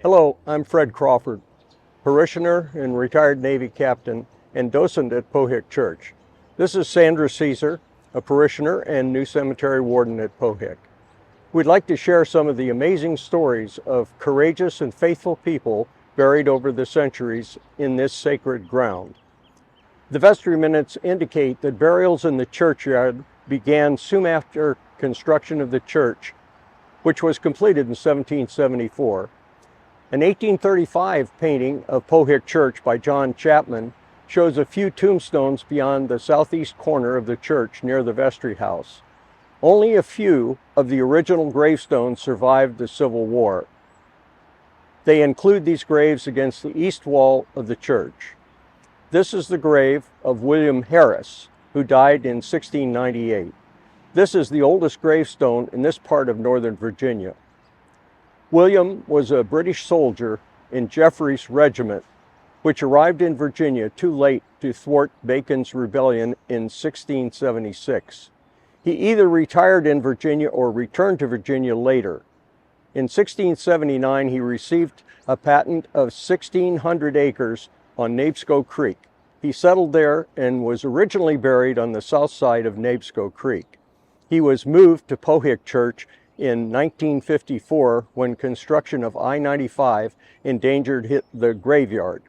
Hello, I'm Fred Crawford, parishioner and retired Navy captain and docent at Pohick Church. This is Sandra Caesar, a parishioner and new cemetery warden at Pohick. We'd like to share some of the amazing stories of courageous and faithful people buried over the centuries in this sacred ground. The vestry minutes indicate that burials in the churchyard began soon after construction of the church, which was completed in 1774. An 1835 painting of Pohick Church by John Chapman shows a few tombstones beyond the southeast corner of the church near the vestry house. Only a few of the original gravestones survived the Civil War. They include these graves against the east wall of the church. This is the grave of William Harris, who died in 1698. This is the oldest gravestone in this part of Northern Virginia. William was a British soldier in Jeffrey's regiment, which arrived in Virginia too late to thwart Bacon's rebellion in 1676. He either retired in Virginia or returned to Virginia later. In 1679, he received a patent of 1,600 acres on Nabesco Creek. He settled there and was originally buried on the south side of Nabesco Creek. He was moved to Pohick Church in 1954 when construction of I-95 endangered the graveyard.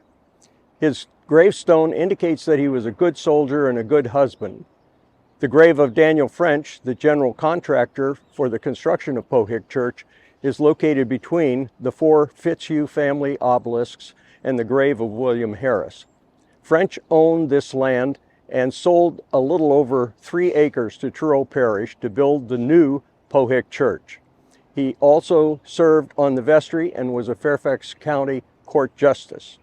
His gravestone indicates that he was a good soldier and a good husband. The grave of Daniel French, the general contractor for the construction of Pohick Church, is located between the 4 Fitzhugh family obelisks and the grave of William Harris. French owned this land and sold a little over 3 acres to Truro Parish to build the new Pohick Church. He also served on the vestry and was a Fairfax County Court Justice.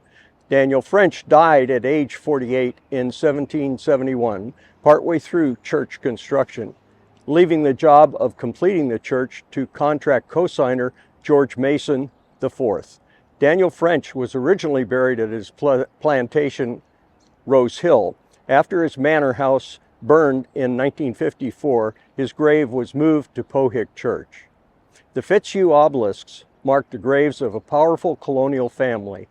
Daniel French died at age 48 in 1771, partway through church construction, leaving the job of completing the church to contract cosigner George Mason IV. Daniel French was originally buried at his plantation, Rose Hill. After his manor house burned in 1954, his grave was moved to Pohick Church. The Fitzhugh obelisks mark the graves of a powerful colonial family.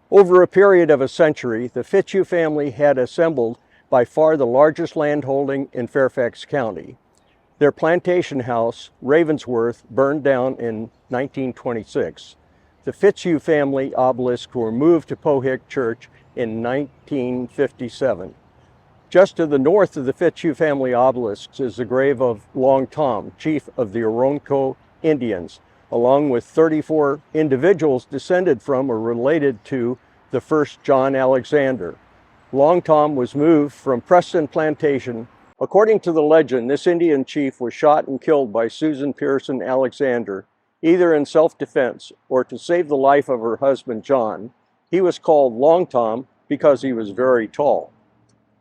Over a period of a century, the Fitzhugh family had assembled by far the largest landholding in Fairfax County. Their plantation house, Ravensworth, burned down in 1926. The Fitzhugh family obelisks were moved to Pohick Church in 1957. Just to the north of the Fitzhugh family obelisks is the grave of Long Tom, chief of the Oronco Indians, along with 34 individuals descended from or related to the first John Alexander. Long Tom was moved from Preston Plantation. According to the legend, this Indian chief was shot and killed by Susan Pearson Alexander, either in self-defense or to save the life of her husband John. He was called Long Tom because he was very tall.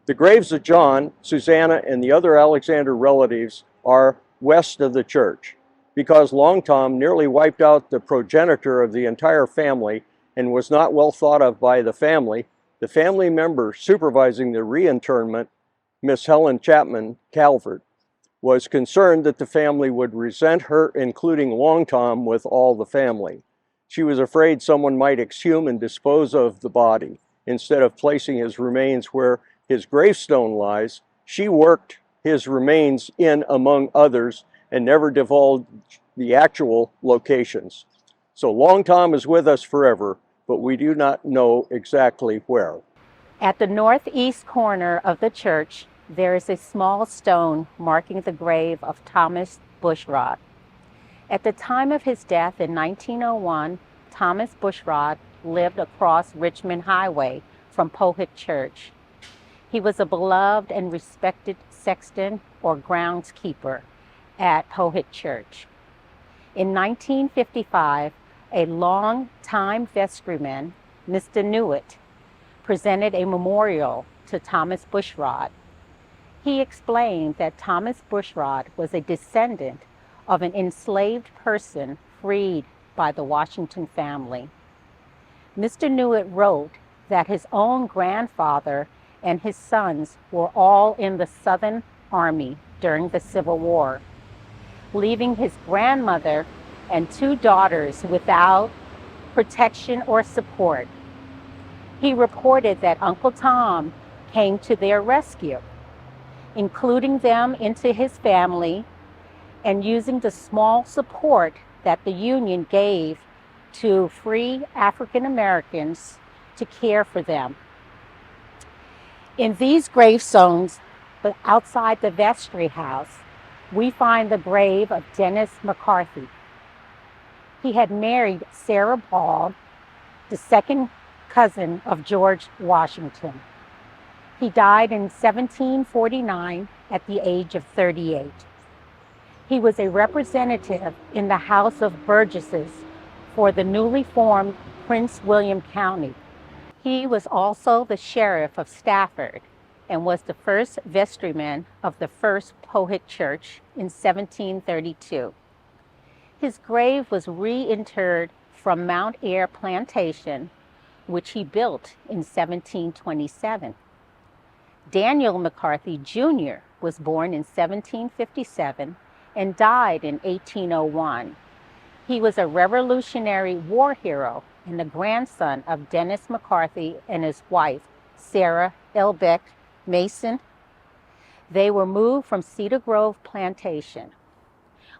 The graves of John, Susanna, and the other Alexander relatives are west of the church. Because Long Tom nearly wiped out the progenitor of the entire family and was not well thought of by the family member supervising the reinterment, Miss Helen Chapman Calvert, was concerned that the family would resent her including Long Tom with all the family. She was afraid someone might exhume and dispose of the body. Instead of placing his remains where his gravestone lies, she worked his remains in among others and never divulged the actual locations. So Long Tom is with us forever, but we do not know exactly where. At the northeast corner of the church, there is a small stone marking the grave of Thomas Bushrod. At the time of his death in 1901, Thomas Bushrod lived across Richmond Highway from Pohick Church. He was a beloved and respected sexton or groundskeeper at Pohick Church. In 1955, a long-time vestryman, Mr. Newitt, presented a memorial to Thomas Bushrod. He explained that Thomas Bushrod was a descendant of an enslaved person freed by the Washington family. Mr. Newitt wrote that his own grandfather and his sons were all in the Southern Army during the Civil War, leaving his grandmother and 2 daughters without protection, or support. He reported that Uncle Tom came to their rescue, including them into his family and using the small support that the Union gave to free African Americans to care for them. In these gravestones, but outside the vestry house, we find the grave of Dennis McCarthy. He had married Sarah Ball, the second cousin of George Washington. He died in 1749 at the age of 38. He was a representative in the House of Burgesses for the newly formed Prince William County. He was also the sheriff of Stafford and was the first vestryman of the First Pohick Church in 1732. His grave was reinterred from Mount Ayr Plantation, which he built in 1727. Daniel McCarthy Jr. was born in 1757 and died in 1801. He was a Revolutionary War hero and the grandson of Dennis McCarthy and his wife, Sarah Elbeck Mason. They were moved from Cedar Grove Plantation.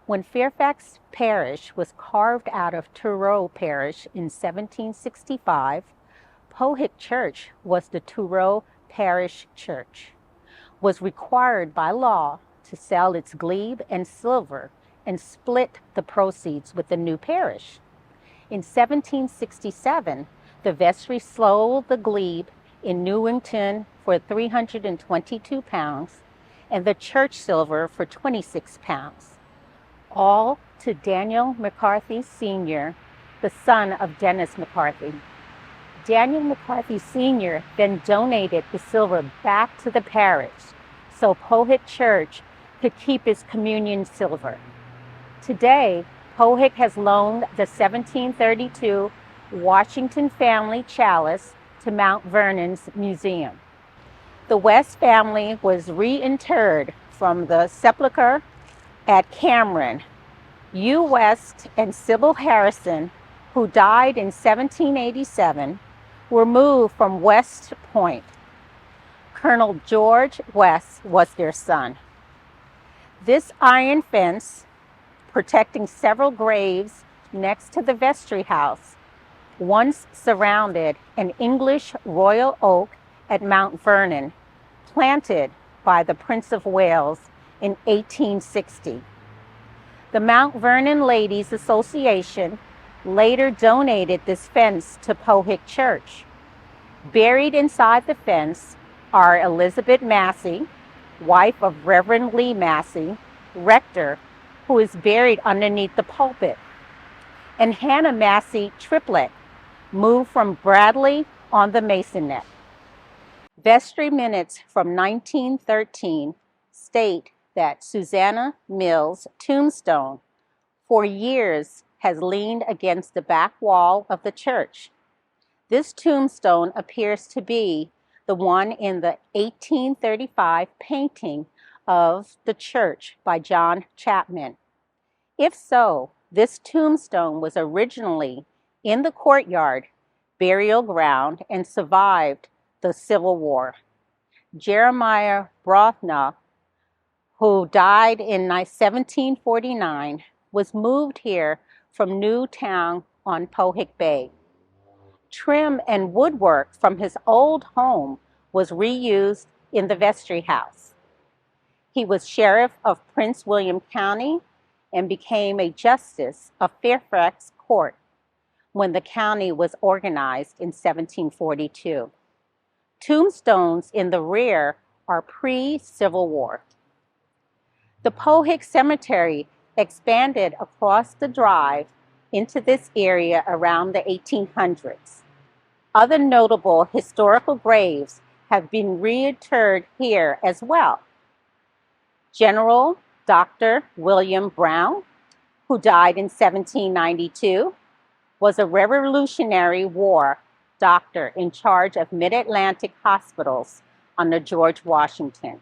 When Fairfax Parish was carved out of Tureau Parish in 1765, Pohick Church was the Tureau Parish Church, was required by law to sell its glebe and silver and split the proceeds with the new parish. In 1767, the vestry sold the glebe in Newington for 322 pounds and the church silver for 26 pounds, all to Daniel McCarthy Sr., the son of Dennis McCarthy. Daniel McCarthy Sr. then donated the silver back to the parish so Pohick Church could keep its communion silver. Today, Pohick has loaned the 1732 Washington family chalice to Mount Vernon's museum. The West family was reinterred from the sepulchre at Cameron. Hugh West and Sybil Harrison, who died in 1787, were moved from West Point. Colonel George West was their son. This iron fence, protecting several graves next to the vestry house, once surrounded an English royal oak at Mount Vernon, planted by the Prince of Wales in 1860. The Mount Vernon Ladies Association later donated this fence to Pohick Church. Buried inside the fence are Elizabeth Massey, wife of Reverend Lee Massey, rector, who is buried underneath the pulpit, and Hannah Massey Triplett, moved from Bradley on the Masonette. Vestry minutes from 1913 state that Susanna Mills' tombstone for years has leaned against the back wall of the church. This tombstone appears to be the one in the 1835 painting of the church by John Chapman. If so, this tombstone was originally in the courtyard burial ground and survived the Civil War. Jeremiah Brothna, who died in 1749, was moved here from Newtown on Pohick Bay. Trim and woodwork from his old home was reused in the vestry house. He was sheriff of Prince William County and became a justice of Fairfax Court when the county was organized in 1742. Tombstones in the rear are pre-Civil War. The Pohick Cemetery expanded across the drive into this area around the 1800s. Other notable historical graves have been reinterred here as well. General Dr. William Brown, who died in 1792, was a Revolutionary War doctor in charge of Mid-Atlantic hospitals under George Washington.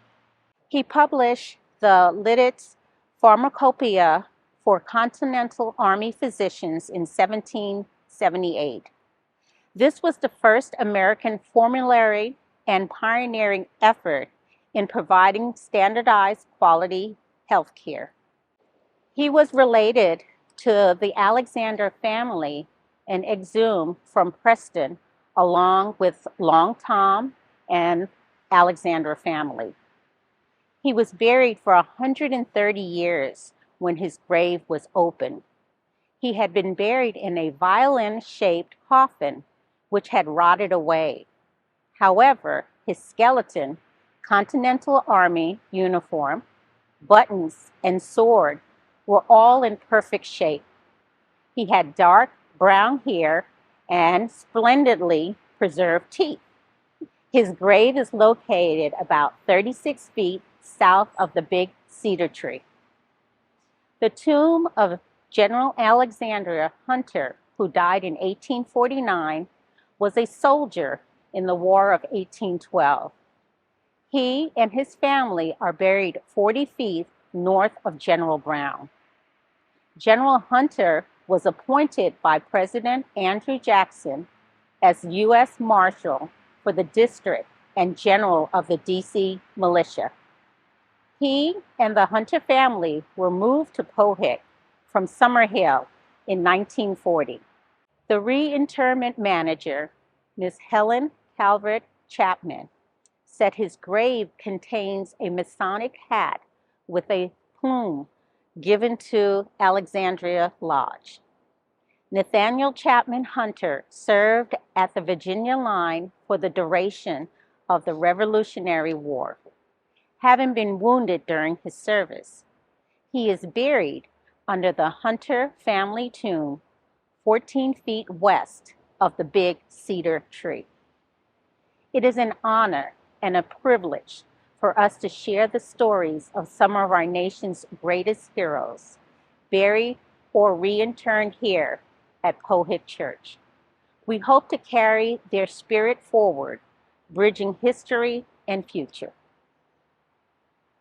He published the Lidditz Pharmacopoeia for Continental Army Physicians in 17 1878. This was the first American formulary and pioneering effort in providing standardized quality health care. He was related to the Alexander family and exhumed from Preston along with Long Tom and Alexander family. He was buried for 130 years when his grave was opened. He had been buried in a violin-shaped coffin which had rotted away. However, his skeleton, Continental Army uniform, buttons, and sword were all in perfect shape. He had dark brown hair and splendidly preserved teeth. His grave is located about 36 feet south of the big cedar tree. The tomb of General Alexander Hunter, who died in 1849, was a soldier in the War of 1812. He and his family are buried 40 feet north of General Brown. General Hunter was appointed by President Andrew Jackson as U.S. Marshal for the district and general of the D.C. militia. He and the Hunter family were moved to Pohick from Summerhill in 1940. The reinterment manager, Ms. Helen Calvert Chapman, said his grave contains a Masonic hat with a plume given to Alexandria Lodge. Nathaniel Chapman Hunter served at the Virginia line for the duration of the Revolutionary War, having been wounded during his service. He is buried under the Hunter family tomb, 14 feet west of the big cedar tree. It is an honor and a privilege for us to share the stories of some of our nation's greatest heroes, buried or reinterred here at Pohick Church. We hope to carry their spirit forward, bridging history and future.